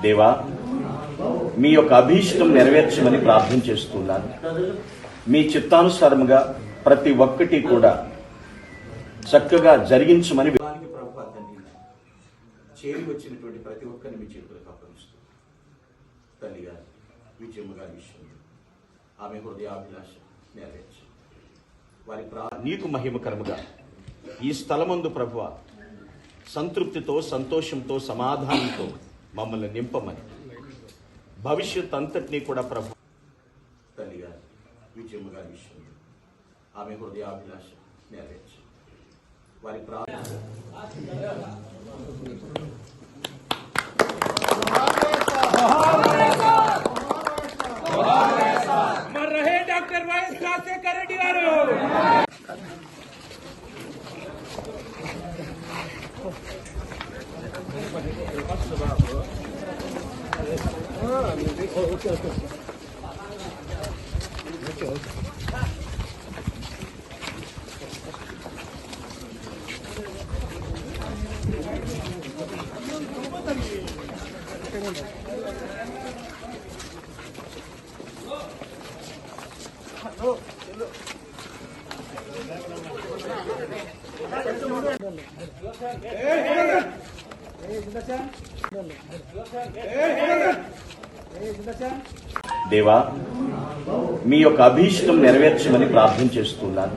దేవా, మీ యొక్క అభీష్టం నెరవేర్చమని ప్రార్థన చేస్తున్నాను. మీ చిత్తానుసారముగా ప్రతి ఒక్కటి కూడా చక్కగా జరిగించమని చేరి వచ్చినటువంటి ప్రతి ఒక్కరిని మీ చేతులకు అప్పగిస్తూ తల్లిగా విజయమ్మ గారి విషయం ఆమె హృదయాభిలాష నెరవేర్చి వారి నీకు మహిమకరముగా ఈ స్థలమందు ప్రభువ సంతృప్తితో, సంతోషంతో, సమాధానంతో మమ్మల్ని నింపమని భవిష్యత్ అంతటినీ కూడా ప్రభు తల్లిగా విజయమ్మ గారి విషయం ఆమె హృదయాభిలాష నెరవేర్చి వారి डॉक्टर वाइस राजशेखर रेड्डी गारू దేవా, మీ యొక్క అభీష్టం నెరవేర్చమని ప్రార్థన చేస్తున్నాను.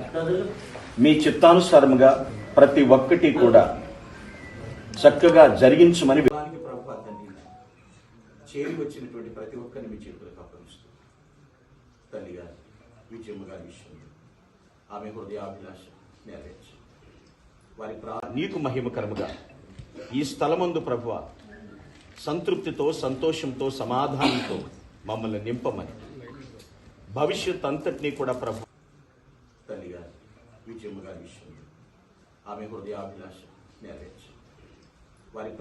మీ చిత్తానుసారముగా ప్రతి ఒక్కటి కూడా చక్కగా జరిగించమని చేరి వచ్చినటువంటి ప్రతి ఒక్కరిని మీ చేతులకు అప్పగిస్తూ తల్లిగా విజయమ్మ గారి విషయం ఆమె హృదయాభిలాష నెరవేర్చి వారి నీకు మహిమకరముగా ఈ స్థలమందు ప్రభువ సంతృప్తితో, సంతోషంతో, సమాధానంతో మమ్మల్ని నింపమని భవిష్యత్ అంతటినీ కూడా ప్రభు తల్లిగా విజయమ్మ గారి విషయం ఆమె హృదయాభిలాష నెరవేర్చి వారి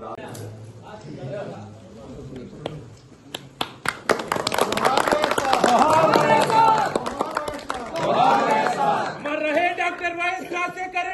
डॉक्टर वाइस राजशेखर